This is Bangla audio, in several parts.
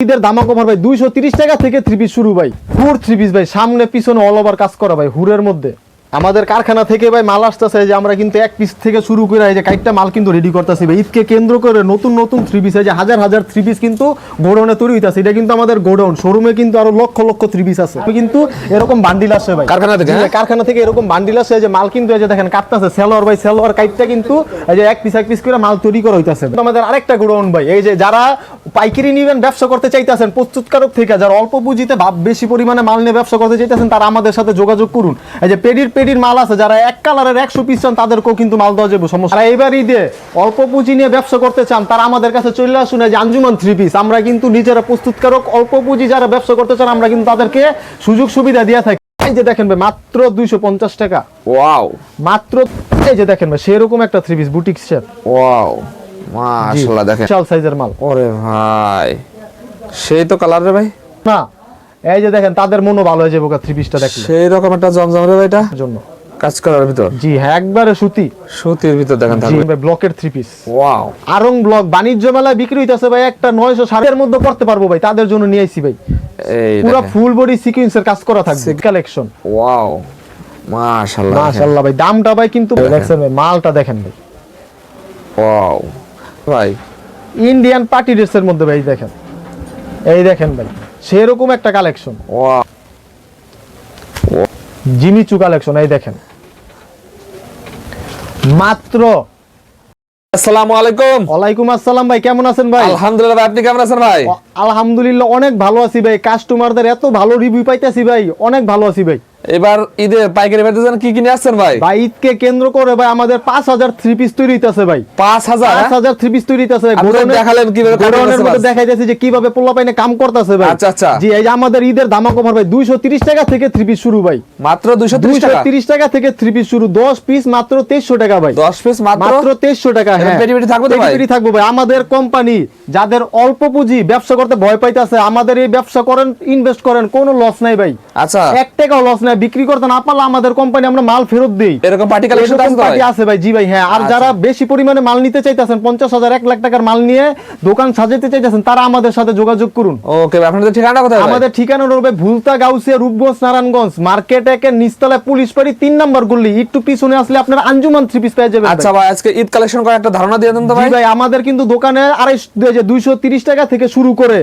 ঈদের ধামাকা অফার ভাই 230 টাকা থেকে থ্রি পিস শুরু ভাই। হুর থ্রি পিস ভাই, সামনে পিছনে অল ওভার কাজ করা ভাই হুরের মধ্যে। আমাদের কারখানা থেকে ভাই মাল আসতেছে যে আমরা কিন্তু এক পিস থেকে শুরু করে এই যে কাইটটা মাল কিন্তু রেডি করতেছি ভাই। ঈদকে কেন্দ্র করে নতুন নতুন থ্রি পিস এই যে হাজার হাজার থ্রি পিস কিন্তু গোডাউনে তৈরি হইতাছে। এটা কিন্তু আমাদের গোডাউন, শোরুমে কিন্তু আরো লক্ষ লক্ষ থ্রি পিস আছে। কিন্তু এরকম বান্ডিল আসে ভাই কারখানা থেকে এরকম বান্ডিল আসে যে মাল কিন্তু এই যে দেখেন কাটতেছে সেলোয়ার ভাই, সেলোয়ার কাইটটা কিন্তু এই যে এক পিস করে মাল তৈরি করা হইতাছে। আমাদের আরেকটা গোডাউন ভাই, এই যে যারা পাইকারি নিবেন ব্যবসা করতে চাইতেছেন প্রস্তুতকারক থেকে, যারা অল্প পুঁজিতে বেশি পরিমাণে মাল নিয়ে ব্যবসা করতে চাইতেছেন তারা আমাদের সাথে যোগাযোগ করুন। এই যে পেডির মাল আছে, যারা এক কালারের 100 পিস চান তাদেরকেও কিন্তু মাল দেওয়া যাবে, সমস্যা। এইবার ঈদে অল্প পুঁজি নিয়ে ব্যবসা করতে চান তারা আমাদের কাছে চলে আসুন। এই যে আঞ্জুমান থ্রি পিস, আমরা কিন্তু নিজেরা প্রস্তুতকারক, অল্প পুঁজি যারা ব্যবসা করতে চান আমরা কিন্তু তাদেরকে সুযোগ সুবিধা দিয়ে থাকি। এই যে দেখেন ভাই মাত্র 250 টাকা। ওয়াও, মাত্র। এই যে দেখেন ভাই সেরকম একটা three piece boutique set. Wow মাশাআল্লাহ, দেখেন বিশাল সাইজের মাল। ওরে ভাই সেই তো কালার রে ভাই। না এই যে দেখেন তাদের মনও ভালো হয়ে যাবে থ্রি পিসটা দেখলে। সেই রকম একটা জমজম রে ভাই, এটা জন্য কাজ করার ভিতর। জি হ্যাঁ, একবারে সুতির ভিতর দেখেন থাকবে ব্লকের three piece. Wow, Aarong block বাণিজ্য মেলায় বিক্রি হইতাছে ভাই একটা 960 এর মধ্যে করতে পারবো ভাই, তাদের জন্য নিয়ে আইছি ভাই। এই পুরো ফুল বডি সিকোয়েন্সের কাজ করা থাকবে কালেকশন। ওয়াও মাশাআল্লাহ, মাশাআল্লাহ ভাই। দামটা ভাই কিন্তু দেখছেন ভাই, মালটা দেখেন ভাই। ওয়াও ভাই, ইন্ডিয়ান পার্টি ড্রেসের মধ্যে ভাই দেখেন, এই দেখেন ভাই সেরকম একটা কালেকশন। Wow, Jimmy Choo collection. এই দেখেন মাত্র। আসসালামু আলাইকুম। ওয়ালাইকুম আসসালাম ভাই, কেমন আছেন ভাই? আলহামদুলিল্লাহ ভাই, আপনি কেমন আছেন ভাই? আলহামদুলিল্লাহ অনেক ভালো আছি ভাই। কাস্টমারদের এত ভালো রিভিউ পাইতেছি ভাই, অনেক ভালো আছি ভাই। এবার ঈদে পাইকারি পাইতেছেন কি কিনে আসছেন ভাই? ভাই ঈদকে কেন্দ্র করে ভাই আমাদের 5000 থ্রি পিস তৈরি হইতাছে ভাই। 5000 থ্রি পিস তৈরি হইতাছে। দেখালেন কিভাবে গোডাউনের মধ্যে দেখাইতেছি যে কিভাবে পোলা পাইনে কাম করতেছে ভাই। আচ্ছা আচ্ছা, জি এই যে আমাদের ঈদের ধামাকা অফার ভাই 230 টাকা থেকে থ্রি পিস শুরু ভাই। মাত্র 230 টাকা থেকে থ্রি পিস শুরু। 10 পিস মাত্র 2300 টাকা ভাই। 10 পিস মাত্র 2300 টাকা। হ্যাঁ পেটি থাকবে তো ভাই? পেটি থাকবে ভাই। আমাদের কোম্পানি যাদের অল্প পুঁজি ব্যবসা করতে ভয় পাইতাছে, আমাদের এই ব্যবসা করেন, ইনভেস্ট করেন, কোনো লস নাই ভাই। আচ্ছা, 1 টাকাও লস নাই। বিক্রি করতে না পারলে আমাদের কোম্পানি আমরা মাল ফেরত দেই। এরকম পার্টি কালেকশন আছে ভাই। জি ভাই হ্যাঁ। আর যারা বেশি পরিমাণে মাল নিতে চাইতেছেন 50,000 1 লাখ টাকার মাল নিয়ে দোকান সাজাতে চাইতেছেন তারা আমাদের সাথে যোগাযোগ করুন। ওকে ভাই, আপনাদের ঠিকানা কোথায়? আমাদের ঠিকানা রবে ভুলতা, গাউসিয়া, রূপগঞ্জ, নারায়ণগঞ্জ মার্কেট একের নিচতলায় পুলিশ বাড়ি 3 নাম্বার গলি। একটু পিছনে আসলে আপনারা আঞ্জুমান থ্রি পিস পেয়ে যাবেন। আচ্ছা ভাই, আজকে ঈদ কালেকশন করার একটা ধারণা দিয়ে দেন তো ভাই। জি ভাই, আমাদের কিন্তু দোকানে 230 টাকা থেকে শুরু করে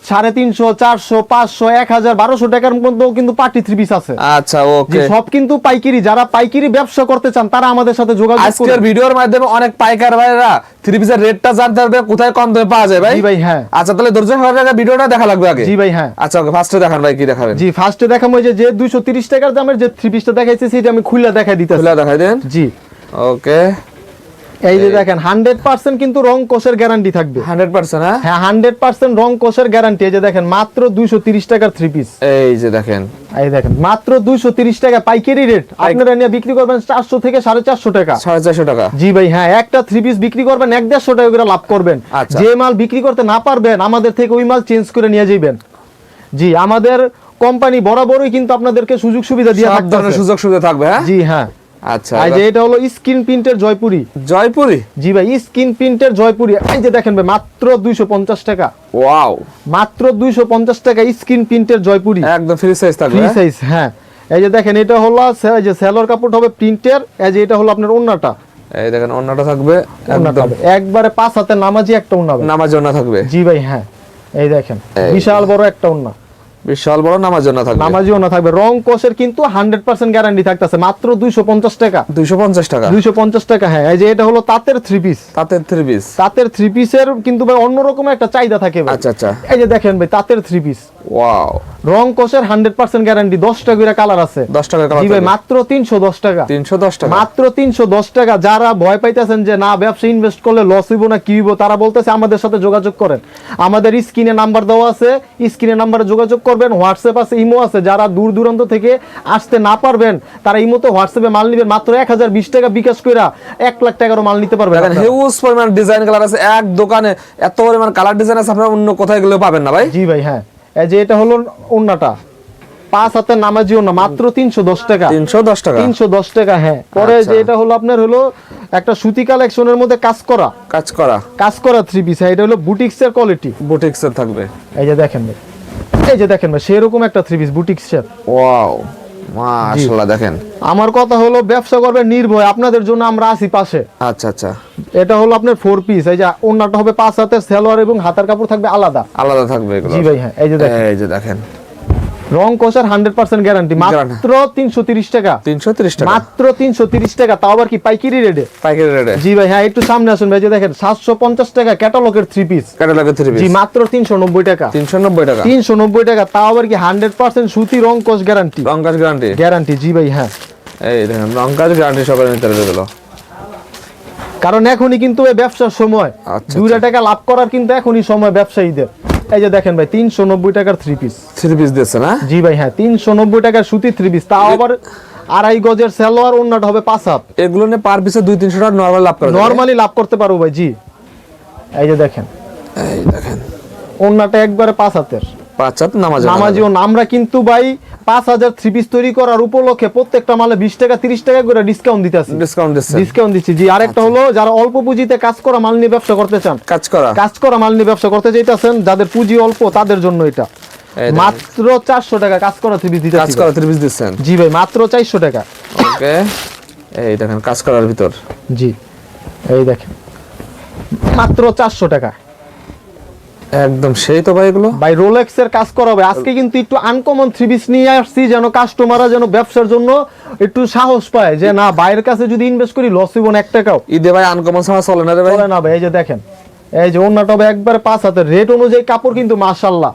350, 400, 500, 1000, 1200 টাকার মধ্যেও কিন্তু পার্টি থ্রি পিস আছে। আচ্ছা ওকে, সব কিন্তু পাইকারি। যারা পাইকারি ব্যবসা করতে চান তারা আমাদের সাথে যোগাযোগ করুন। আজকের ভিডিওর মাধ্যমে অনেক পাইকার ভাইরা থ্রি পিসের রেটটা জানতে পারবে, কোথায় কম দামে পাওয়া যায় ভাই। জি ভাই হ্যাঁ। আচ্ছা তাহলে ধৈর্য সহকারে ভিডিওটা দেখা লাগবে আগে। জি ভাই হ্যাঁ। আচ্ছা ওকে, ফার্স্টে দেখান ভাই, কি দেখাবেন? জি ফার্স্টে দেখাবো যে 230 টাকার দামের যে থ্রি পিসটা দেখাইছি সেটা আমি খুলে দেখাই দিতেছি। খুলে দেখাই দেন। জি ওকে, এই যে দেখেন 100% কিন্তু রং কোষের গ্যারান্টি থাকবে। 100%? হ্যাঁ 100% রং কোষের গ্যারান্টি। এই যে দেখেন মাত্র 230 টাকার থ্রি পিস। এই যে দেখেন, এই দেখেন মাত্র 230 টাকা পাইকারি রেট। আপনারা নিয়ে বিক্রি করবেন 400 থেকে 450 টাকা। 450 টাকা। জি ভাই হ্যাঁ। একটা থ্রি পিস বিক্রি করবেন 150 টাকা করে লাভ করবেন। আচ্ছা। যে মাল বিক্রি করতে না পারবেন আমাদের থেকে ওই মাল চেঞ্জ করে নিয়ে যাবেন। জি আমাদের কোম্পানি বরাবরই কিন্তু আপনাদেরকে সুযোগ সুবিধা দিয়ে সব ধরনের সুযোগ সুবিধা থাকবে। হ্যাঁ জি হ্যাঁ। আচ্ছা, এই যে এটা হলো স্ক্রিন প্রিন্টের জয়পুরি। জয়পুরি? জি ভাই স্ক্রিন প্রিন্টের জয়পুরি। এই যে দেখেন ভাই মাত্র 250 টাকা। ওয়াও, মাত্র 250 টাকা স্ক্রিন প্রিন্টের জয়পুরি। একদম ফ্রি সাইজ থাকবে। ফ্রি সাইজ হ্যাঁ। এই যে দেখেন এটা হলো এই যে সেলর কাপড় হবে প্রিন্টের। এই যে এটা হলো আপনার ওন্নাটা। এই দেখেন ওন্নাটা থাকবে একদম একবারে 5 হাতে নামাজি একটা ওন্না হবে। নামাজ ওন্না থাকবে। জি ভাই হ্যাঁ। এই দেখেন বিশাল বড় একটা ওন্না, বিশাল বড় নামাজ ওন্না থাকবে। নামাজি ওন্না থাকবে। রং কোষের কিন্তু 100% গ্যারান্টি থাকতেছে। মাত্র 250 টাকা। 250 টাকা? 250 টাকা হ্যাঁ। এই যে এটা হলো তাঁতের থ্রি পিস। তাঁতের থ্রি পিস? তাঁতের থ্রি পিসের কিন্তু ভাই অন্যরকম একটা চাহিদা থাকে ভাই। আচ্ছা আচ্ছা, এই যে দেখেন ভাই তাঁতের থ্রি পিস। ওয়াও, রং কোষের 100% গ্যারান্টি। 10 টাকা করে কালার আছে। 10 টাকা কালার? জি ভাই মাত্র 310 টাকা। 310 টাকা? মাত্র 310 টাকা। যারা ভয় পাইতেছেন যে না ব্যবসা ইনভেস্ট করলে লস হইব না কি হইব, তারা বলতেছে আমাদের সাথে যোগাযোগ করেন। আমাদের স্ক্রিনে নাম্বার দেওয়া আছে, স্ক্রিনে নাম্বারে যোগাযোগ করবেন। হোয়াটসঅ্যাপ আছে, ইমো আছে। যারা দূর দূরান্ত থেকে আসতে না পারবেন তারা ইমোতে হোয়াটসঅ্যাপে মাল নেবেন। মাত্র 1020 টাকা বিকাশ কইরা 1 লাখ টাকারও মাল নিতে পারবেন। দেখেন হিউজ পরিমাণ ডিজাইন কালার আছে এক দোকানে। এত পরিমাণ কালার ডিজাইন আছে আপনারা অন্য কোথায় গেলেও পাবেন না ভাই। জি ভাই হ্যাঁ। এই যে এটা হলো ওন্নাটা। 5 হাতের নামাজি ওন্না মাত্র 310 টাকা। 310 টাকা 310 টাকা, হ্যাঁ। পরে আচ্ছা। যে এটা হলো আপনার হলো একটা সুতি কালেকশনের মধ্যে কাজ করা 3 পিস, এটা হলো বুটিক্সের কোয়ালিটি। বুটিক্সের থাকবে। এই যে দেখেন ভাই, সেরকম একটা 3 পিস বুটিক্সের। ওয়াও মাশাআল্লাহ দেখেন। আমার কথা হলো ব্যবসা করবে নির্ভয়, আপনাদের জন্য আমরা আছি পাশে। আচ্ছা আচ্ছা, এটা হলো আপনার 4 পিস, এই যে ওন্নাটা হবে 5 হাতের, সালোয়ার এবং হাতার কাপড় থাকবে আলাদা থাকবে এগুলো। জি ভাই, হ্যাঁ। এই যে দেখেন রং কষার 100% গ্যারান্টি, মাত্র 330 টাকা। 330 টাকা মাত্র 330 টাকা, তাও আবার কি পাইকারি রেটে। জি ভাই, হ্যাঁ। একটু সামনে আসুন ভাই, যে দেখেন 750 টাকা ক্যাটালগের 3 পিস। জি মাত্র 390 টাকা। 390 টাকা, তাও আবার কি 100% সুতি রং কষ গ্যারান্টি। গ্যারান্টি জি ভাই, হ্যাঁ। এই দেখেন রং কষ গ্যারান্টি সবার ভিতরে দিলো। কারণ এখনই কিন্তু এই ব্যবসার সময়, 2 টাকা লাভ করার কিন্তু এখনই সময় ব্যবসায়ীদের। এই যে দেখেন ভাই 390 টাকার 3 পিস দিচ্ছে না? জি ভাই, হ্যাঁ। 390 টাকার সুতি 3 পিস, তাও আবার 2.5 গজের সালোয়ার, ওন্নাটা হবে 5 হাত। এগুলো নিয়ে পার পিসে 200-300 টাকা নরমালি লাভ করতে পারবো ভাই। জি এই যে দেখেন, ওন্নাটা একবারে 5 হাতের, 5 হাত নামাজি ওন্না। আমরা কিন্তু ভাই 5000 3 পিস তৈরি করার উপলক্ষে প্রত্যেকটা মালে 20 টাকা 30 টাকা করে ডিসকাউন্ট দিচ্ছি। জি, আরেকটা হলো যারা অল্প পুঁজিতে কাজ করা মাল নিয়ে ব্যবসা করতে চান, কাজ করা মাল নিয়ে ব্যবসা করতে চাইতেছেন, যাদের পুঁজি অল্প, তাদের জন্য এটা মাত্র 400 টাকা কাজ করা 3 পিস দিচ্ছেন। জি ভাই, মাত্র 400 টাকা। ওকে, এই দেখেন কাজ করার ভিতর। জি এই দেখেন মাত্র 400 টাকা, একদম সেই তো ভাই। এগুলো ভাই রোলেক্স এর কাজ করা হবে। আজকে কিন্তু একটু আনকমন 3 পিস নিয়ে আসছি, যেন কাস্টমাররা যেন ব্যবসার জন্য একটু সাহস পায়, যে না বাইরের কাছে যদি ইনভেস্ট করি লস হইব না 1 টাকাও। ঈদে ভাই আনকমন ছাড়া চলে না রে ভাই। চলে না ভাই। এই যে দেখেন, এই যে ওন্নাটা হবে একবারে 5 হাতের, রেট অনুযায়ী কাপড় কিন্তু মাশাআল্লাহ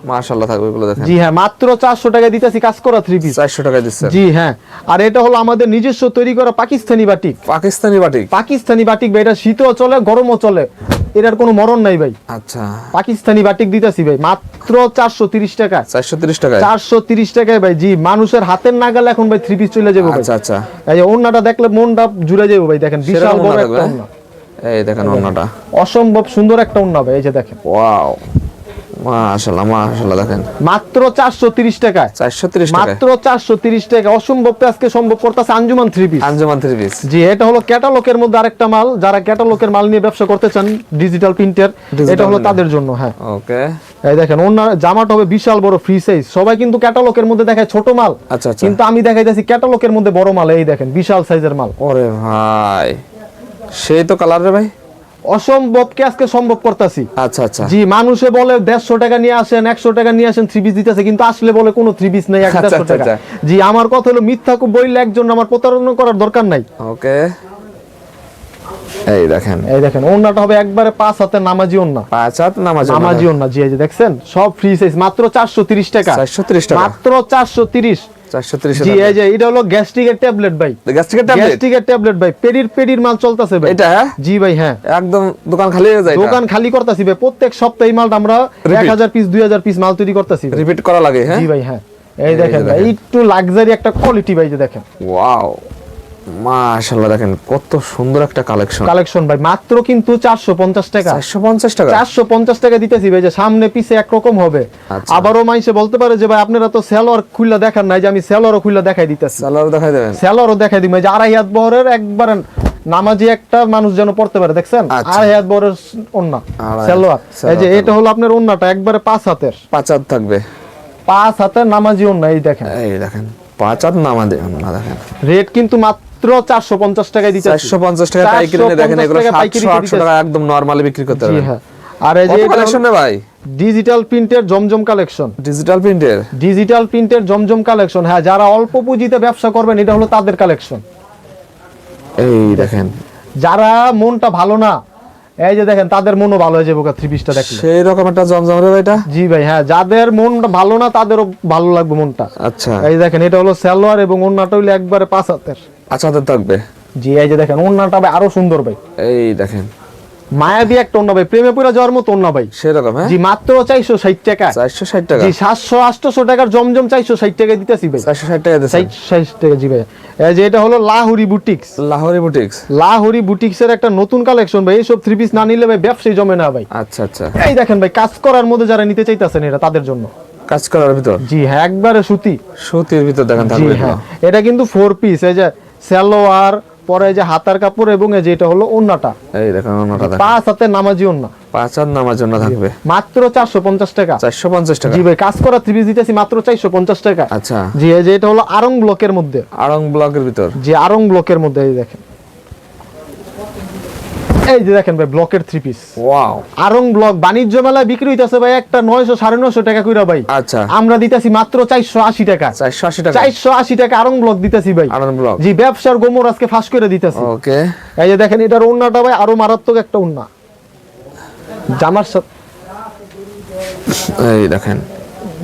থাকবে এগুলো দেখেন। জি হ্যাঁ, মাত্র 400 টাকা দিতেছি কাজ করা 3 পিস। 400 টাকা দিচ্ছেন? জি হ্যাঁ। আর এটা হলো আমাদের নিজস্ব তৈরি করা পাকিস্তানি বাটিক। পাকিস্তানি বাটিক ভাই, এটা শীতও চলে গরমও চলে, এটার কোনো মরণ নাই ভাই। আচ্ছা, পাকিস্তানি বাটিক দিতেছি ভাই মাত্র 430 টাকা। 430 টাকায় ভাই। জি, মানুষের হাতের নাগালে এখন ভাই 3 পিস চলে যাবে ভাই। আচ্ছা, এই যে ওন্নাটা দেখলে মনটা জুড়ে যাবে ভাই। দেখেন বিশাল বড় একটা ওন্না। এই দেখেন ওন্নাটা অসম্ভব সুন্দর একটা ওন্না ভাই। এই যে দেখেন, ওয়াও মাশাআল্লাহ দেখেন, মাত্র 430 টাকা। 430 টাকা, মাত্র 430 টাকা। অসম্ভব আজকে সম্ভব করতেছে আঞ্জুমান 3 পিস। জি, এটা হলো ক্যাটালগের মধ্যে আরেকটা মাল, যারা ক্যাটালগের মাল নিয়ে ব্যবসা করতে চান ডিজিটাল প্রিন্টের, এটা হলো তাদের জন্য। হ্যাঁ ওকে, এই দেখেন ওন্নার জামাটা হবে বিশাল বড় ফ্রি সাইজ। সবাই কিন্তু ক্যাটালগের মধ্যে দেখায় ছোট মাল, আচ্ছা, কিন্তু আমি দেখাইতেছি ক্যাটালগের মধ্যে বড় মাল। এই দেখেন বিশাল সাইজের মাল। ওরে ভাই, সেই তো কালার রে ভাই। অসম্ভবকে আজকে সম্ভব করতেছি। আচ্ছা। জি, মানুষে বলে 150 টাকা নিয়ে আসেন, 100 টাকা নিয়ে আসেন 3 পিস দিতেছে, কিন্তু আসলে বলে কোনো 3 পিস নেই, 150 টাকা। জি, আমার কথা হলো মিথ্যা বললে একজন আমার প্রতারণা করার দরকার নাই। ওকে, এই দেখেন ওন্নাটা হবে একবারে 5 হাতের নামাজি ওন্না। 5 হাত নামাজি ওন্না। জি, এই যে দেখছেন সব ফ্রি সাইজ, মাত্র 430 টাকা। 430 টাকা, মাত্র 430। 430 জি, এই যে এটা হলো গ্যাস্ট্রিকের ট্যাবলেট ভাই। গ্যাস্ট্রিকের ট্যাবলেট ভাই, পেডির মাল চলতেছে ভাই এটা। জি ভাই, হ্যাঁ। একদম দোকান খালি হয়ে যায়। দোকান খালি করতেছি ভাই। প্রত্যেক সপ্তাহে এই মালটা আমরা 1000 পিস 2000 পিস মাল তৈরি করতেছি। রিপিট করা লাগে। হ্যাঁ জি ভাই, হ্যাঁ। এই দেখেন ভাই, একটু লাক্সারি একটা কোয়ালিটি ভাই। যে দেখেন, ওয়াও মাশাআল্লাহ দেখেন কত সুন্দর একটা কালেকশন ভাই। মাত্র কিন্তু 450 টাকা। 450 টাকা দিতেছি ভাই। যে সামনে পিছে একরকম হবে। আবারও মাইসে বলতে পারে যে ভাই আপনারা তো সেলর খুললা দেখান নাই, যে আমি সেলরও খুললা দেখাই দিতেছি। সেলরও দেখাই দিই যে 2.5 হাত বহরের একবার নামাজি একটা মানুষ যেন পড়তে পারে। দেখছেন 2.5 হাত বহরের ওন্না সেলর। এই যে এটা হলো আপনার ওন্নাটা একবারে 5 হাতের। 5 হাত থাকবে, 5 হাতের নামাজি ওন্না। এই দেখেন 5 হাত নামাজি ওন্না। দেখেন রেট কিন্তু মাত্র 450 টাকায় দিতেছি। 450 টাকা পাইকারি নিয়ে দেখেন, এগুলো 700-800 টাকা একদম নরমালি বিক্রি করতে পারবেন। হ্যাঁ। আর এই যে কালেকশন রে ভাই, ডিজিটাল প্রিন্টের জমজম কালেকশন। ডিজিটাল প্রিন্টের জমজম কালেকশন। হ্যাঁ, যারা অল্প পুঁজিতে ব্যবসা করবেন এটা হলো তাদের কালেকশন। এই দেখেন, যারা মনটা ভালো না, এই যে দেখেন তাদের মনও ভালো হয়ে যাবে 3 পিসটা দেখলে। সেই রকম একটা জমজম রে ভাই এটা। জি ভাই, হ্যাঁ। যাদের মনটা ভালো না তাদেরও ভালো লাগবে মনটা। আচ্ছা, এই দেখেন এটা হলো সালোয়ার এবং ওন্নাটা হলো একবারে 5 হাতের। আচ্ছা হাতের থাকবে। জি, এই যে দেখেন ওন্নাটা আরো সুন্দর ভাই। এই দেখেন মায়াবী একটা ওন্না ভাই, প্রেমে পড়ে যাওয়ার মতো ওন্না ভাই। সেরকম। হ্যাঁ জি, মাত্র 460 টাকা। 460 টাকা। জি, 700-800 টাকার জমজম 460 টাকা দিতেছি ভাই। 460 টাকা দিতেছি। 460 টাকা। জি ভাই, এই যে এটা হলো লাহোরি বুটিক্সের একটা নতুন কালেকশন ভাই। এইসব 3 পিস না নিলে ভাই ব্যবসায় জমে না ভাই। আচ্ছা। এই দেখেন ভাই, কাজ করার মধ্যে যারা নিতে চাইতেছেন এটা তাদের জন্য। কাজ করার ভিতর, জি হ্যাঁ একবারে সুতি, সুতির ভিতর দেখেন জি থাকবে হ্যাঁ এটা কিন্তু 4 পিস, এই যে সালোয়ার, পরে এই যে হাতার কাপড় এবং এই যে এটা হলো ওন্নাটা, এই দেখেন ওন্নাটা দেখেন 5 হাতে নামাজি ওন্না, 5 হাত নামার জন্য থাকবে মাত্র 450 টাকা। 450 টাকা। জি ভাই কাজ করা থ্রি পিস দিতেছি মাত্র 450 টাকা। আচ্ছা, জি এই যে এটা হলো আরং ব্লকের মধ্যে, আড়ং ব্লকের ভিতর, জি আরং ব্লকের মধ্যে এই দেখেন, এই যে দেখেন ভাই ব্লকের three piece, wow. Aarong block বাণিজ্য মেলায় বিক্রি হইতাছে ভাই একটা 900 950 টাকা কইরা ভাই, আচ্ছা, আমরা দিতেছি মাত্র 480 টাকা। 480 টাকা 480 টাকা আরং ব্লক দিতেছি ভাই, আড়ং ব্লক। জি ব্যবসার গোমর আজকে ফাঁস করে দিতেছি। ওকে, এই যে দেখেন এটার ওন্নাটা ভাই আরো মারাত্মক একটা ওন্না, জামার সাথে, এই দেখেন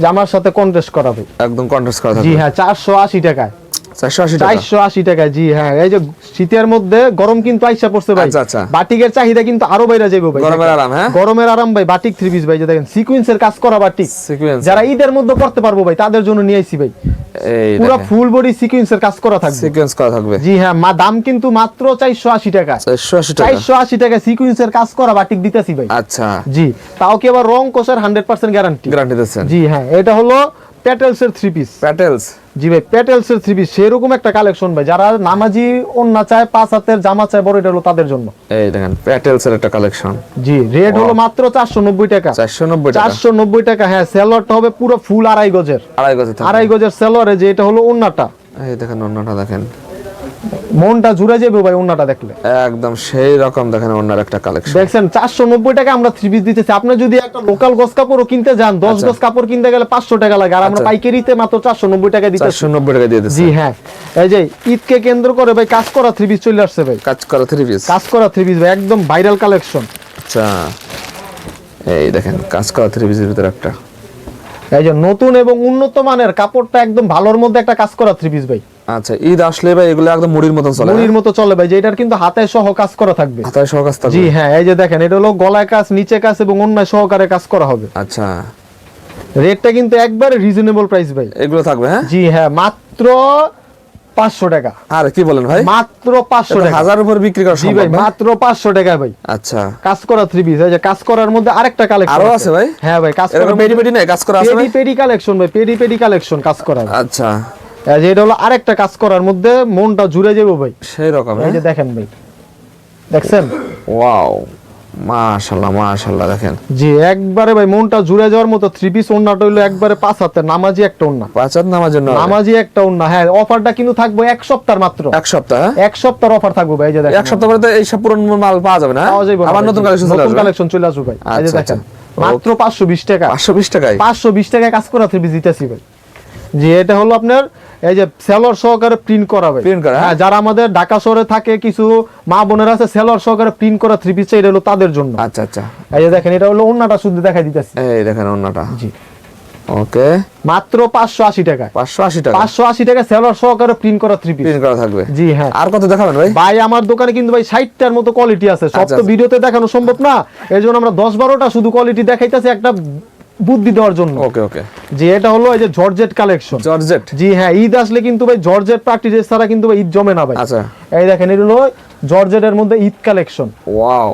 জামার সাথে কন্ট্রাস্ট করা ভাই, একদম কন্ট্রাস্ট করা জি থাকবে হ্যাঁ 480 টাকায়, 480 টাকা। 480 টাকা, জি হ্যাঁ। এই যে শীতের মধ্যে গরম কিন্তু আইসা পড়ছে ভাই, আচ্ছা, আচ্ছা। বাটিকের চাহিদা কিন্তু আরো বাইরে যাইবো ভাই, গরমের আরাম, হ্যাঁ গরমের আরাম ভাই, বাটিক থ্রি পিস ভাই, যে দেখেন সিকোয়েন্সের কাজ করা বাটিক, সিকোয়েন্স, যারা ঈদের মধ্যে করতে পারবো ভাই তাদের জন্য নিয়ে আইছি ভাই, এই পুরো দেখেন ফুল বডি সিকোয়েন্সের কাজ করা থাকবে, সিকোয়েন্স করা থাকবে জি হ্যাঁ দাম কিন্তু মাত্র 480 টাকা, 480 টাকা। 480 টাকা সিকোয়েন্সের কাজ করা বাটিক দিতেছি ভাই, আচ্ছা, জি তাও কি আবার রং কোষের 100% গ্যারান্টি, গ্যারান্টি দিচ্ছেন। জি হ্যাঁ এটা হলো প্যাটেলসের থ্রি পিস, প্যাটেলস, জি ভাই প্যাটেলসের থ্রি পিস সেরকম একটা কালেকশন ভাই, যারা নামাজি ওন্না চায় 5 হাতের জামা চায় বড়, এটা হলো তাদের জন্য। এই দেখেন প্যাটেলস এর একটা কালেকশন, জি রেট হলো মাত্র 490 টাকা, 490 টাকা। 490 টাকা, হ্যাঁ সেলোয়ারটা হবে পুরো ফুল আড়াই গজের, আড়াই গজে থাকবে। আড়াই গজের সেলোয়ারে যে এটা হলো ওন্নাটা, এই দেখেন ওন্নাটা দেখেন, মনটা জুড়ে যাবে ভাই ওন্নাটা দেখলে, একদম সেই রকম দেখেন ওন্নার একটা কালেকশন। দেখছেন 490 টাকা আমরা থ্রি পিস দিতেছি। আপনি যদি একটা লোকাল গস কাপড়ও কিনতে যান 10 গজ কাপড় কিনতে গেলে 500 টাকা লাগে, আর আমরা আচ্ছা। পাইকারিতে মাত্র 490 টাকা দিতেছি। 490 টাকা দিয়ে দিচ্ছি। জি হ্যাঁ এই যে ঈদকে কেন্দ্র করে ভাই কাজ করা থ্রি পিস চলে আসছে ভাই, কাজ করা থ্রি পিস, কাজ করা থ্রি পিস ভাই একদম ভাইরাল কালেকশন। আচ্ছা এই দেখেন কাজ করা থ্রি পিসের ভিতরে একটা, এই যে নতুন এবং উন্নত মানের কাপড়টা একদম ভালোর মধ্যে একটা কাজ করা থ্রি পিস ভাই, আচ্ছা ঈদ আসলে ভাই এগুলো একদম মুড়ির মতন চলে, মুড়ির মতো চলে ভাই, যে এটার কিন্তু হাতে সহ কাজ করা থাকবে, হাতায় সহ কাজ থাকবে। জি হ্যাঁ এই যে দেখেন এটা হলো গলায় কাজ, নিচে কাজ এবং অন্যায় সহকারে কাজ করা হবে। আচ্ছা রেটটা কিন্তু একবারে রিজনেবল প্রাইস ভাই, এগুলো থাকবে, হ্যাঁ জি হ্যাঁ মাত্র 500 টাকা, আর কি বলেন ভাই, মাত্র 500 টাকা, হাজার উপর বিক্রি করা জি ভাই সম্ভব না? মাত্র 500 টাকা ভাই, আচ্ছা কাজ করা থ্রি পিস। এই যে কাজ করার মধ্যে আরেকটা কালেকশন আরো আছে ভাই? হ্যাঁ ভাই কাজ এরকম করার পেডি পেডি নাই কাজ করা আছে ভাই? পেডি পেডি কালেকশন ভাই, পেডি পেডি কালেকশন কাজ করা, আচ্ছা এই যে এটা হলো আরেকটা কাজ করার মধ্যে মনটা জুড়ে যাবে ভাই, সেই রকম, এই যে দেখেন ভাই দেখছেন, ওয়াও মাশাআল্লাহ মাশাআল্লাহ দেখেন, জি একবারে ভাই মনটা জুড়ে যাওয়ার মতো থ্রি পিস। ওন্নাটা হইলো একবারে 5 হাতের নামাজি একটা ওন্না, পাঁচাত নামার জন্য নামাজি একটা ওন্না, হ্যাঁ অফারটা কিন্তু থাকবে এক সপ্তাহের মাত্র, এক সপ্তাহ, হ্যাঁ? এক সপ্তাহের অফার থাকবে ভাই, এই যে দেখেন এক সপ্তাহ পরে তো এই সব পুরনো মাল পাওয়া যাবে না, পাওয়া যাবে না আবার ভাই, নতুন কালেকশন চলে নতুন আসবে, কালেকশন চলে আসবে ভাই, এই যে আচ্ছা, দেখেন আচ্ছা। মাত্র 520 টাকা, 520 টাকায় 520 টাকায় কাজ করা থ্রি পিস দিতেছি ভাই। জি এটা হলো আপনার এই যে সেলর সহকারে প্রিন্ট করা ভাই, Print করা, হ্যাঁ যারা আমাদের ঢাকা শহরে থাকে কিছু মা বোনেরা আছে সেলর সহকারে প্রিন্ট করা থ্রি পিস, এটা হলো তাদের জন্য। আচ্ছা আচ্ছা এই যে দেখেন এটা হলো ওন্নাটা শুদ্ধ দেখাই দিতেছি, এই দেখেন ওন্নাটা, জি ওকে মাত্র 580 টাকায়, 580 টাকা 580 টাকা সেলর সহকারে প্রিন্ট করা থ্রি পিস, প্রিন্ট করা থাকবে। জি হ্যাঁ। আর কত দেখাবেন ভাই? ভাই আমার দোকানে কিন্তু ভাই 60টার মতো কোয়ালিটি আছে, সব আচ্ছা, তো আচ্ছা। ভিডিওতে দেখানো সম্ভব না, এর জন্য আমরা 10-12টা শুধু কোয়ালিটি দেখাইতেছি একটা বুদ্ধি দেওয়ার জন্য। ওকে ওকে, যে এটা হলো এই যে জর্জেট কালেকশন, জর্জেট, জি হ্যাঁ ঈদ আসলে কিন্তু ভাই জর্জেট পার্টি ড্রেস ছাড়া কিন্তু ভাই ঈদ জমে না ভাই। আচ্ছা এই দেখেন এটা হলো জর্জেটের মধ্যে ঈদ কালেকশন, ওয়াও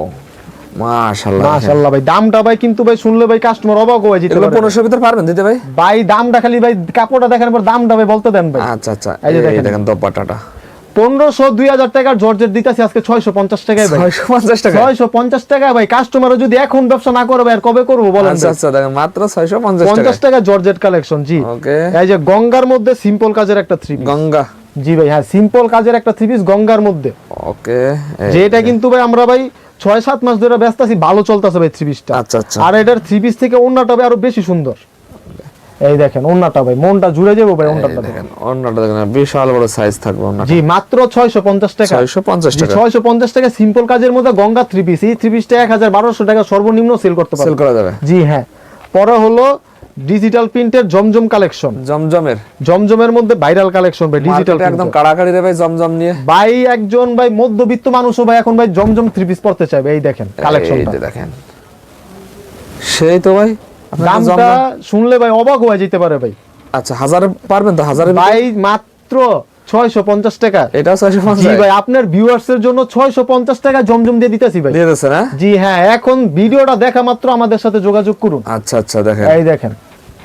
মাশাআল্লাহ মাশাআল্লাহ ভাই। দামটা ভাই কিন্তু ভাই শুনলে ভাই কাস্টমার অবাক হয়ে যেতে এগুলো পারে 1500 ভিতর পারবেন দিতে ভাই? ভাই। দামটা খালি ভাই কাপড়টা দেখেন পর দামটা ভাই বলতে দেন ভাই। আচ্ছা আচ্ছা এই যে এই দেখেন। দেখেন দোপাট্টাটা 1500-2000 টাকার জর্জেট দিতেছি আজকে 650 টাকায় ভাই, 650 টাকা 650 টাকা ভাই। কাস্টমার যদি এখন ব্যবসা না করে ভাই আর কবে করবো বলেন আচ্ছা ভাই? আচ্ছা দেখেন মাত্র 650 টাকা 50 টাকা জর্জেট কালেকশন, জি। ওকে, এই যে গঙ্গার মধ্যে সিম্পল কাজের একটা থ্রি পিস, গঙ্গা, জি ভাই হ্যাঁ সিম্পল কাজের একটা থ্রি পিস গঙ্গার মধ্যে, ওকে যে এটা কিন্তু ভাই আমরা ভাই 6-7 মাস ধরে ব্যস্ত আছি, ভালো চলতেছে ভাই থ্রি পিসটা। আচ্ছা আচ্ছা আর এটার থ্রি পিস থেকে ওন্নাটা ভাই আরো বেশি সুন্দর। এই দেখেন ওন্নাটা ভাই মনটা জুড়ে যাবে ভাই, এই ওন্নাটা দেখেন ওন্নাটা দেখেন বিশাল বড় সাইজ থাকবে ওন্নাটা, জি মাত্র 650 টাকা, 650 জি টাকা 650 টাকা সিম্পল কাজের মধ্যে গঙ্গা থ্রি পিস। এই থ্রি পিসটা 1200 টাকা সর্বনিম্ন সেল করতে সেল পারবে, করা যাবে। জি হ্যাঁ। পরে হলো ডিজিটাল প্রিন্টের জমজম কালেকশন, জমজমের জমজমের মধ্যে ভাইরাল কালেকশন ভাই, ডিজিটাল মার্কেটে একদম কাড়াকাড়ি রে ভাই জমজম নিয়ে ভাই। একজন ভাই মধ্যবিত্ত মানুষও ভাই এখন ভাই জমজম থ্রি পিস পড়তে চাইবে। এই দেখেন এই কালেকশনটা, যে দেখেন সেই তো ভাই আপনার দামটা জমজম। শুনলে ভাই অবাক হয়ে যেতে পারে ভাই। আচ্ছা হাজারে পারবেন তো? হাজারে ভাই মাত্র 650 টাকা, এটাও 650 জি ভাই আপনার ভিউয়ার্স এর জন্য 650 টাকা জমজম দিয়ে দিতেছি ভাই, দিয়ে দিচ্ছেন, হ্যাঁ? জি হ্যাঁ। এখন ভিডিওটা দেখা মাত্র আমাদের সাথে যোগাযোগ করুন। আচ্ছা আচ্ছা দেখেন এই দেখেন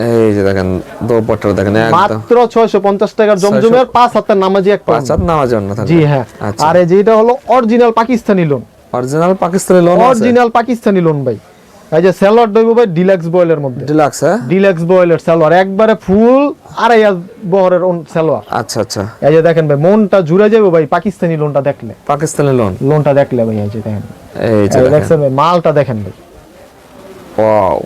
এই যে দেখেন দোপাট্টাটা দেখেন একদম মাত্র 650 টাকার জমজমের 5 হাতের নামাজি একটা পাঁচ হাত নামার জন্য থাকে। জি হ্যাঁ। আচ্ছা। আর এই যে এটা হলো original Pakistani loan, original Pakistani loan আছে, অরিজিনাল পাকিস্তানি লোন ভাই। এই যে সালোয়ার দইব ভাই ডিলাক্স বয়েলের মধ্যে, ডিলাক্স হ্যাঁ, ডিলাক্স বয়েলের সালোয়ার একবারে ফুল 2.5 বহরের সালোয়ার। আচ্ছা আচ্ছা, এই যে দেখেন ভাই মনটা জুড়ে যাবে ভাই পাকিস্তানি লোনটা দেখলে, পাকিস্তানি লোনটা দেখলে ভাই। এই যে দেখেন, এই যে এই দেখেন দেখছেন ভাই মালটা দেখেন ভাই, ওয়াও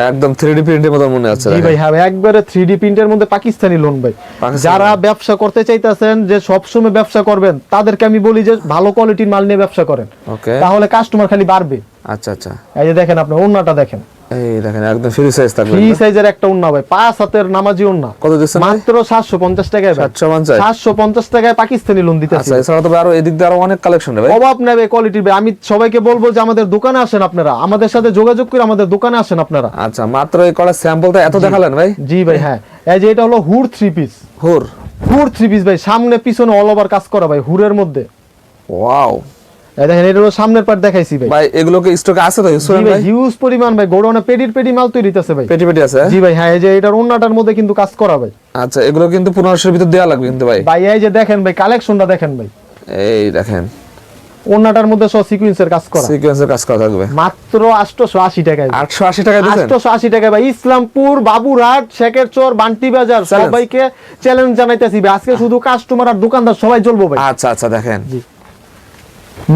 একদম 3D প্রিন্টের মতো মনে হচ্ছে। জি ভাই হ্যাঁ একবারে 3D প্রিন্টের মধ্যে পাকিস্তানি লোন ভাই। পাকিস্তানি যারা ব্যবসা করতে চাইতেছেন যে সব সময় ব্যবসা করবেন তাদেরকে আমি বলি যে ভালো কোয়ালিটির মাল নিয়ে ব্যবসা করেন, ওকে, তাহলে কাস্টমার খালি বাড়বে। আচ্ছা আচ্ছা, এই যে দেখেন আপনি ওন্নাটা দেখেন, এই দেখেন একদম ফ্রি সাইজ থাকবে, ফ্রি সাইজের একটা ওন্না ভাই, 5 হাতের নামাজি ওন্না। কত দিচ্ছেন ভাই? মাত্র 750 টাকায় ভাই, 750 750 টাকায় পাকিস্তানি লোন দিতেছি। আচ্ছা, এছাড়া তো আরো এদিক দিয়ে আরো অনেক কালেকশন ভাই, অভাব নেবে কোয়ালিটির ভাই। আমি সবাইকে বলবো যে আমাদের দোকানে আসেন আপনারা, আমাদের সাথে যোগাযোগ করে আমাদের দোকানে আসেন আপনারা। আচ্ছা, মাত্র এই কটা স্যাম্পলটা এত দেখালেন ভাই? জি ভাই হ্যাঁ। এই যে এটা হলো হুর 3 পিস, হুর হুর 3 পিস ভাই, সামনে পিছনে অল ওভার কাজ করা ভাই হুরের মধ্যে। ওয়াও, এই দেখেন এটা হলো সামনের পার্ট দেখাইছি ভাই। ভাই এগুলো কি স্টকে আছে তো জি ইউসুফ ভাই ভাই? হিউজ পরিমাণ ভাই, গোডাউনে পেডি মাল তৈরি হইতাছে ভাই। পেটি পেটি আছে? জি ভাই হ্যাঁ। এই যে এটার ওন্নাটার মধ্যে কিন্তু কাজ করা ভাই। আচ্ছা, এগুলো কিন্তু 1500 এর ভিতর দেয়া লাগবে কিন্তু ভাই। ভাই এই যে দেখেন ভাই কালেকশনটা দেখেন ভাই, এই দেখেন ওন্নাটার মধ্যে সব সিকোয়েন্সের কাজ করা, সিকোয়েন্সের কাজ করা থাকবে মাত্র 880 টাকায়। 880 টাকা দিবেন? 880 টাকায় ভাই। ইসলামপুর, বাবুরহাট, শেখের চর, বান্টি বাজার Challenge। সবাইকে চ্যালেঞ্জ জানাইতেছি ভাই, আজকে শুধু কাস্টমার আর দোকানদার সবাই জ্বলবো ভাই। আচ্ছা আচ্ছা, দেখেন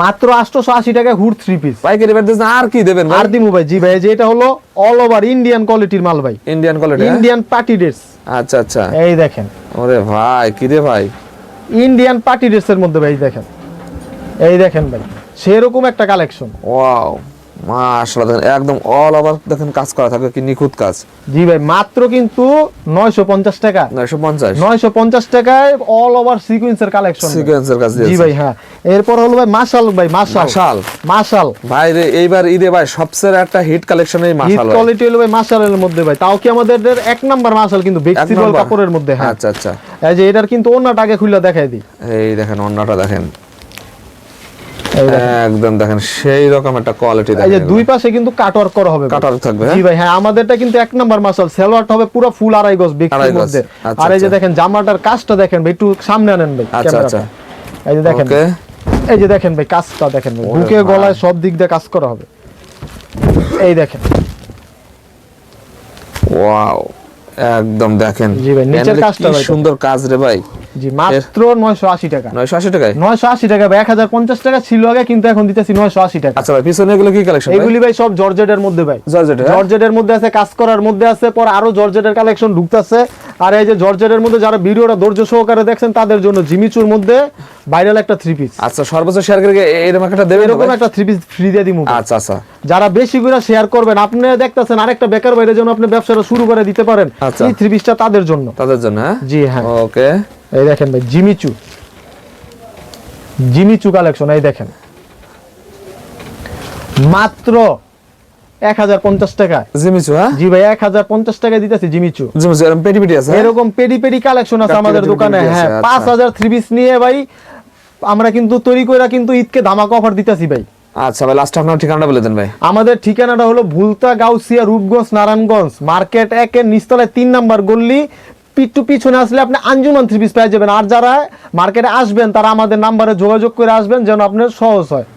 মাত্র 880 টাকায় হুড 3 পিস। পাইকারি রেট দিবেন আর কি দেবেন ভাই? আর দিমু ভাই। জি ভাই এই যে এটা হলো অল ওভার ইন্ডিয়ান কোয়ালিটির মাল ভাই, Indian quality? Indian party dress. আচ্ছা আচ্ছা, এই দেখেন ওরে ভাই কি রে ভাই, ইন্ডিয়ান পার্টি ড্রেসের মধ্যে ভাই দেখেন, এই দেখেন ভাই সেরকম একটা কালেকশন। ওয়াও মাশাআল্লাহ, দেখেন একদম অল ওভার দেখেন কাজ করা থাকবে, কি নিখুঁত কাজ। জি ভাই মাত্র কিন্তু 950 টাকা, 950 950 টাকায় অল ওভার সিকোয়েন্সের কালেকশন। সিকোয়েন্সের কাজ জি দিয়েছে ভাই হ্যাঁ। এরপর হলো ভাই মাশাল ভাই, মাশাল মাশাল মাশাল ভাই রে, এইবার ঈদে ভাই সবচেয়ে একটা হিট কালেকশন এই হিট মাশাল ভাই। কোয়ালিটি হলো ভাই মাশালের মধ্যে ভাই, তাও কি আমাদের এক নাম্বার মাশাল কিন্তু বেক্সিবল নাম্বার? কাপড়ের মধ্যে। হ্যাঁ আচ্ছা আচ্ছা, এই যে এটার কিন্তু ওন্নাটা আগে খুলে দেখাই দিই। এই দেখেন ওন্নাটা দেখেন, এই দেখেন একদম দেখেন সেই রকম একটা কোয়ালিটি এই দেখেন। যে দুই পাশে কিন্তু কাটওয়ার্ক করা হবে, কাটওয়ার্ক থাকবে, জি ভাই হ্যাঁ। আমাদেরটা কিন্তু এক নাম্বার মাশাল, সালোয়ারটা হবে পুরো ফুল 2.5 গজ আড়াই বেক্সির গজ। মধ্যে। আচ্ছা, আর এই যে আচ্ছা। দেখেন জামাটার কাজটা দেখেন ভাই, একটু সামনে আনেন ভাই আচ্ছা ক্যামেরাটা। আচ্ছা, এই যে দেখেন, ওকে, এই যে দেখেন ভাই কাজটা দেখেন ভাই, ওরে বুকে ভাই। গলায় সব দিক দিয়ে কাজ করা হবে। এই দেখেন ওয়াও একদম দেখেন, জি ভাই, নিচের প্যানেলে কাজটা কি ভাই সুন্দর কাজ রে ভাই। জি মাত্র 980 টাকা। 980 টাকায়? 980 টাকা ভাই, 1050 টাকা ছিল আগে, কিন্তু এখন দিতেছি 980 টাকা। আচ্ছা ভাই, পিছনে এগুলো কি কালেকশন ভাই? এগুলি ভাই সব জর্জেটের মধ্যে ভাই, জর্জেট, হ্যাঁ? জর্জেটের মধ্যে আছে, কাজ করার মধ্যে আছে, পর আরো জর্জেটের কালেকশন ঢুকতেছে। আর এই যে জর্জেটের মধ্যে যারা ভিডিওটা ধৈর্য সহকারে দেখছেন তাদের জন্য জিমিচুর মধ্যে ভাইরাল একটা 3 পিস, আচ্ছা, সর্বোচ্চ শেয়ার করে এরকম একটা দেবেন তো এরকম ভাই? একটা 3 পিস ফ্রি দিয়ে দিমু। আচ্ছা আচ্ছা, যারা বেশি করে শেয়ার করবেন, আপনি দেখতেছেন আরেকটা বেকার বাইরে যেন আপনি ব্যবসাটা শুরু করে দিতে পারেন, আচ্ছা। এই 3 পিসটা তাদের জন্য। তাদের জন্য, হ্যাঁ? জি হ্যাঁ। ওকে, এই দেখেন ভাই জিমিচু, জিমিচু কালেকশন। এই দেখেন মাত্র 1050 টাকা। জিমিচু, হ্যাঁ? জি ভাই 1050 টাকা দিতেছি জিমিচু। জিমিচু এরকম পেটি পেটি আছে, হ্যাঁ? এরকম পেডি পেডি কালেকশন আছে পেডি আমাদের পেডি দোকানে। আছে, হ্যাঁ আচ্ছা। 5000 3 পিস নিয়ে ভাই আমরা কিন্তু তৈরি করে কিন্তু ঈদকে ধামাকা অফার দিতেছি ভাই। আচ্ছা ভাই, লাস্ট আপনার ঠিকানাটা বলে দেন ভাই। আমাদের ঠিকানাটা হলো ভুলতা, গাউসিয়া, রূপগঞ্জ, নারায়ণগঞ্জ মার্কেট 1 এর নিচতলায় 3 নাম্বার গল্লি। পিছনে আসলে আপনি আঞ্জুমান 3 পিস পেয়ে যাবেন। আর যারা মার্কেটে আসবেন তারা আমাদের নাম্বারে যোগাযোগ করে আসবেন যেন আপনার সহজ হয়।